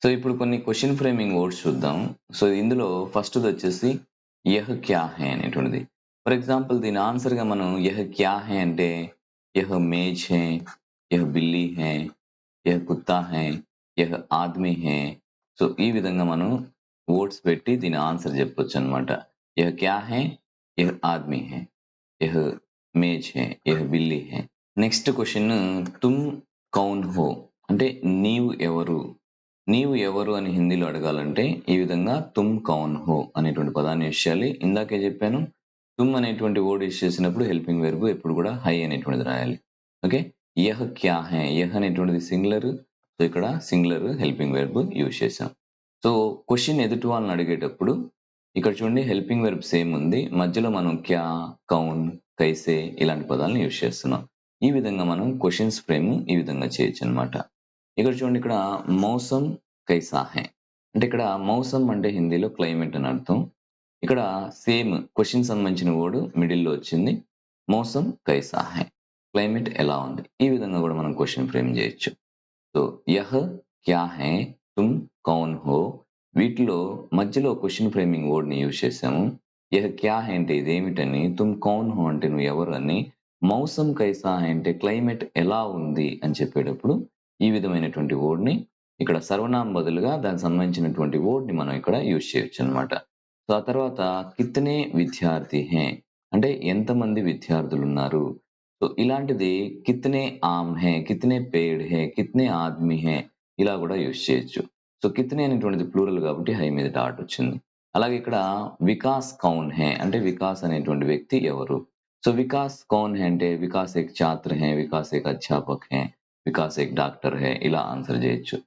So ఇప్పుడు కొన్ని question framing words చూద్దాం. సో ఇందులో ఫస్ట్‌ది వచ్చేసి యహ్ క్యా హై అనేటువంటిది. ఫర్ ఎగ్జాంపుల్ దీని ఆన్సర్‌గా మనం యహ్ క్యా హై అంటే యహ్ మేజ్ హై, యహ్ బిల్లీ హై, యహ్ కుత్తా హై, యహ్ ఆద్మీ హై. సో ఈ విధంగా మనం వర్డ్స్ పెట్టి దీని ఆన్సర్ చెప్పొచ్చనమాట. యహ్ క్యా హై, యహ్ ఆద్మీ హై, యహ్ మేజ్ హై, యహ్ బిల్లీ హై. నెక్స్ట్ క్వెషన్ తుమ్ కౌన్ హో అంటే నీవు ఎవరు? నీవు ఎవరు అని హిందీలో అడగాలంటే ఈ విధంగా తుమ్ కౌన్ హో అనేటువంటి పదాన్ని యూజ్ చేయాలి. ఇందాకే చెప్పాను. తుమ్ అనేటువంటి వర్డ్ యూజ్ చేసినప్పుడు హెల్పింగ్ వెర్బ్ ఎప్పుడు కూడా హై అనేటువంటిది రాయాలి. ఓకే. యహ్ క్యా హై యహ్ అనేటువంటిది సింగులర్. సో ఇక్కడ సింగులర్ హెల్పింగ్ వెర్బ్ యూజ్ చేసాం. సో క్వెషన్ ఎదుటి వాళ్ళని అడిగేటప్పుడు ఇక్కడ చూడండి హెల్పింగ్ వెర్బ్ సేమ్ ఉంది. మధ్యలో మనం క్యా, కౌన్, కైసే ఇలాంటి పదాలను యూజ్ చేస్తున్నాం. ఈ విధంగా మనం క్వెషన్స్ ఫ్రేమ్ ఈ విధంగా చేయొచ్చు అనమాట. ఇక్కడ చూడండి ఇక్కడ మౌసం కైసా హై అంటే ఇక్కడ మౌసం అంటే హిందీలో క్లైమేట్ అని అర్థం. ఇక్కడ సేమ్ క్వెషన్ సంబంధించిన వర్డ్ మిడిల్లో వచ్చింది. మౌసం కైసా హై క్లైమేట్ ఎలా ఉంది? ఈ విధంగా కూడా మనం క్వెషన్ ఫ్రేమ్ చేయొచ్చు. సో యహ్ క్యా హై, తుమ్ కౌన్ హో వీటిలో మధ్యలో క్వెషన్ ఫ్రేమింగ్ వర్డ్ ని యూజ్ చేసాము. యహ్ క్యా హై అంటే ఇదేమిటని, తుమ్ కౌన్ హో అంటే నువ్వు ఎవరు అని, మౌసం కైసా హై అంటే క్లైమేట్ ఎలా ఉంది అని చెప్పేటప్పుడు ఈ విధమైనటువంటి వర్డ్ ని ఇక్కడ సర్వనామం బదులుగా దానికి సంబంధించినటువంటి వర్డ్ ని మనం ఇక్కడ యూజ్ చేయొచ్చు అనమాట. సో ఆ తర్వాత కితనే విద్యార్థి హై అంటే ఎంతమంది విద్యార్థులు ఉన్నారు? సో ఇలాంటిది కితనే ఆమ్ హై, కితనే పేడ్ హై, కితనే ఆద్మీ హై ఇలా కూడా యూజ్ చేయొచ్చు. సో కితనే అనేటువంటిది ప్లూరల్ కాబట్టి హై మీద డాట్ వచ్చింది. అలాగే ఇక్కడ వికాస్ కౌన్ హై అంటే వికాస్ అనేటువంటి వ్యక్తి ఎవరు? సో వికాస్ కౌన్ హై అంటే వికాస్ ఏక్ ఛాత్ర హై, వికాస్ ఏక్ అధ్యాపక్ హై, వికాస్ ఏక్ డాక్టర్ హై ఇలా ఆన్సర్ చేయొచ్చు.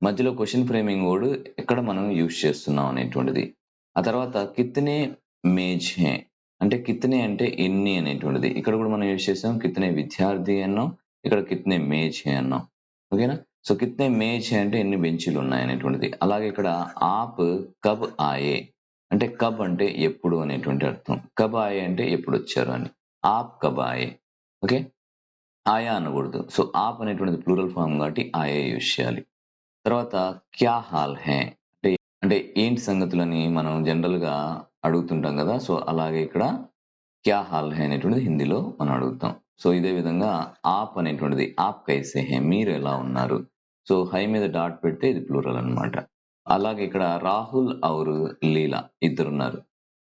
మధ్యలో క్వెషన్ ఫ్రేమింగ్ వర్డ్ ఎక్కడ మనం యూజ్ చేస్తున్నాం అనేటువంటిది. ఆ తర్వాత కితనే మేజ్ హై అంటే కితనే అంటే ఎన్ని అనేటువంటిది. ఇక్కడ కూడా మనం యూజ్ చేసాం. కితనే విద్యార్థి అన్నాం. ఇక్కడ కితనే మేజ్ హై అన్నాం. ఓకేనా? సో కితనే మేజ్ హై అంటే ఎన్ని బెంచీలు ఉన్నాయి అనేటువంటిది. అలాగే ఇక్కడ ఆప్ కబ్ ఆయే అంటే కబ్ అంటే ఎప్పుడు అనేటువంటి అర్థం. కబ్ ఆయే అంటే ఎప్పుడు వచ్చారు అని. ఆప్ కబ్ ఆయే. ఓకే. ఆయా అనకూడదు. సో ఆప్ అనేటువంటిది ప్లూరల్ ఫార్మ్ కాబట్టి ఆయే యూజ్ చేయాలి. తర్వాత క్యా హాల్ హై అంటే అంటే ఏంటి సంగతులని మనం జనరల్‌గా అడుగుతుంటాం గదా! సో అలాగే ఇక్కడ క్యా హాల్ హై అనేటువంటిది హిందీలో మనం అడుగుతాం. సో ఇదే విధంగా ఆప్ అనేటువంటిది ఆప్ కైసే హై మీరు ఎలా ఉన్నారు? సో హై మీద డాట్ పెడితే ఇది ప్లూరల్ అన్నమాట. అలాగే ఇక్కడ రాహుల్ ఔర్ లీలా ఇద్దరున్నారు.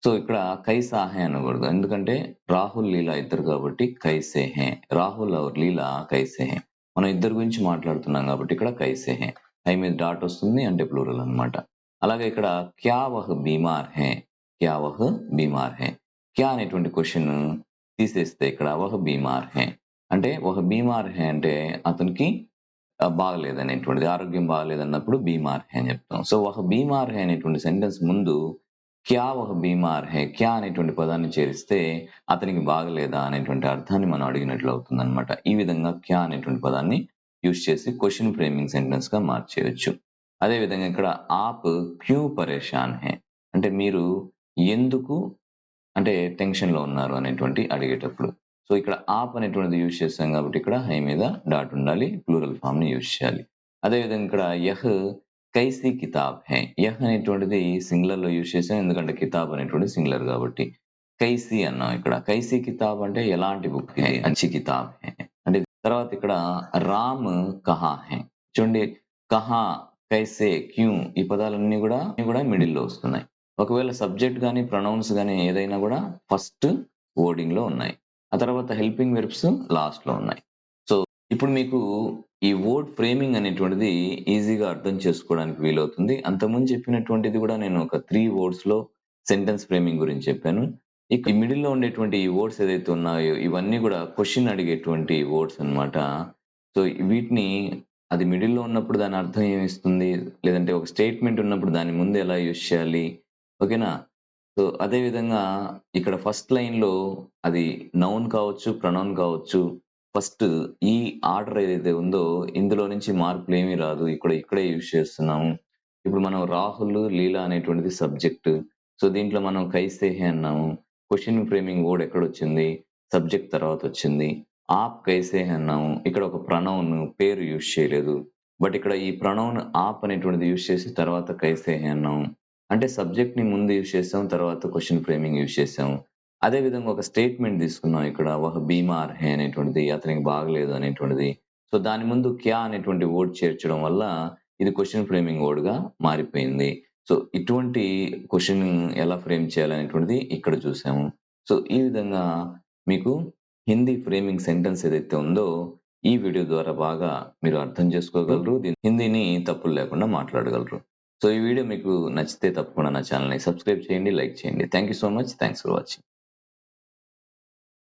సో ఇక్కడ కైసా హై అనకూడదు. ఎందుకంటే రాహుల్, లీలా ఇద్దరు కాబట్టి కైసే హై. రాహుల్ ఔర్ లీలా కైసే హై. మనం ఇద్దరి గురించి మాట్లాడుతున్నాం కాబట్టి ఇక్కడ కైసే హై. హై మీద డాట్ వస్తుంది అంటే ప్లూరల్ అన్నమాట. అలాగే ఇక్కడ క్యా వహ్ బీమార్ హై? క్యా వహ్ బీమార్ హై? క్యా అనేటువంటి క్వెషన్ తీసేస్తే ఇక్కడ వహ్ బీమార్ హై అంటే వహ్ బీమార్ హై అంటే అతనికి బాగలేదనేటువంటిది. ఆరోగ్యం బాగలేదన్నప్పుడు బీమార్ హై అని చెప్తాం. సో వహ్ బీమార్ హై అనేటువంటి సెంటెన్స్ ముందు క్యా వహ్ బీమార్ హై క్యా అనేటువంటి పదాన్ని చేరిస్తే అతనికి బాగలేదా అనేటువంటి అర్థాన్ని మనం అడిగినట్లు అవుతుందన్నమాట. ఈ విధంగా క్యా అనేటువంటి పదాన్ని యూజ్ చేసి క్వెషన్ ఫ్రేమింగ్ సెంటెన్స్ గా మార్చేయొచ్చు. అదే విధంగా ఇక్కడ ఆప్ క్యూ పరేషాన్ హై అంటే మీరు ఎందుకు అంటే టెన్షన్‌లో ఉన్నారు అనేటువంటి అడిగేటప్పుడు. సో ఇక్కడ ఆప్ అనేటువంటిది యూజ్ చేసాం కాబట్టి ఇక్కడ హై మీద డాట్ ఉండాలి. ప్లూరల్ ఫార్మ్‌ని యూజ్ చేయాలి. అదే విధంగా ఇక్కడ యహ్ కైసీ కితాబ్ హై. యహ్ అనేటువంటిది సింగులర్‌లో యూజ్ చేసాం. ఎందుకంటే కితాబ్ అనేటువంటిది సింగులర్ కాబట్టి. కైసీ అన్నాం ఇక్కడ. కైసీ కితాబ్ అంటే ఎలాంటి బుక్ హై? అచ్చి కితాబ్ హై. అంటే తర్వాత ఇక్కడ రామ్ కహా హై. చూడండి కహా, కైసే, క్యూ ఈ పదాలన్నీ కూడా మిడిల్‌లో వస్తున్నాయి. ఒకవేళ సబ్జెక్ట్ గాని, ప్రొనౌన్స్ గాని ఏదైనా కూడా ఫస్ట్ వర్డింగ్‌లో ఉన్నాయి. ఆ తర్వాత హెల్పింగ్ వెర్బ్స్ లాస్ట్‌లో ఉన్నాయి. సో ఇప్పుడు మీకు ఈ వర్డ్ ఫ్రేమింగ్ అనేటువంటిది ఈజీగా అర్థం చేసుకోవడానికి వీలవుతుంది. అంతకుముందు చెప్పినటువంటిది కూడా నేను ఒక 3 వర్డ్స్‌లో సెంటెన్స్ ఫ్రేమింగ్ గురించి చెప్పాను. ఇక ఈ మిడిల్‌లో ఉండేటువంటి ఈ వర్డ్స్ ఏదైతే ఉన్నాయో ఇవన్నీ కూడా క్వెషన్ అడిగేటువంటి వర్డ్స్ అన్నమాట. సో వీటిని అది మిడిల్‌లో ఉన్నప్పుడు దాని అర్థం ఏమిస్తుంది? లేదంటే ఒక స్టేట్మెంట్ ఉన్నప్పుడు దాని ముందు ఎలా యూజ్ చేయాలి? ఓకేనా? సో అదే విధంగా ఇక్కడ ఫస్ట్ లైన్‌లో అది నౌన్ కావచ్చు, ప్రొనౌన్ కావచ్చు. ఫస్ట్ ఈ ఆర్డర్ ఏదైతే ఉందో ఇందులో నుంచి మార్పులేమీ రాదు. ఇక్కడే యూజ్ చేస్తున్నాము. ఇప్పుడు మనం రాహుల్, లీలా అనేటువంటిది సబ్జెక్ట్. సో దీంట్లో మనం కైసే హై అన్నాము. క్వెషన్ ఫ్రేమింగ్ వర్డ్ ఎక్కడొచ్చింది? సబ్జెక్ట్ తర్వాత వచ్చింది. ఆప్ కైసే హై అన్నాము. ఇక్కడ ఒక ప్రొనౌన్ పేరు యూజ్ చేయలేదు. బట్ ఇక్కడ ఈ ప్రొనౌన్ ఆప్ అనేటువంటిది యూజ్ చేసి తర్వాత కైసే హై అన్నాం. అంటే సబ్జెక్ట్‌ని ముందు యూజ్ చేసాం. తర్వాత క్వెషన్ ఫ్రేమింగ్ యూజ్ చేసాం. అదే విధంగా ఒక స్టేట్‌మెంట్ తీసుకున్నాం ఇక్కడ వహ్ బీమార్ హై అనేటువంటిది అతనికి బాగలేదు అనేటువంటిది. సో దాని ముందు క్యా అనేటువంటి వర్డ్ చేర్చడం వల్ల ఇది క్వెషన్ ఫ్రేమింగ్ వర్డ్‌గా మారిపోయింది. సో ఇటువంటి క్వెషన్ ఎలా ఫ్రేమ్ చేయాలనేటువంటిది ఇక్కడ చూసాము. సో ఈ విధంగా మీకు హిందీ ఫ్రేమింగ్ సెంటెన్స్ ఏదైతే ఉందో ఈ వీడియో ద్వారా బాగా మీరు అర్థం చేసుకోగలరు. హిందీని తప్పులు లేకుండా మాట్లాడగలరు. సో ఈ వీడియో మీకు నచ్చితే తప్పకుండా నా ఛానల్‌ని సబ్స్క్రైబ్ చేయండి, లైక్ చేయండి. Thank you so much. Thanks for watching.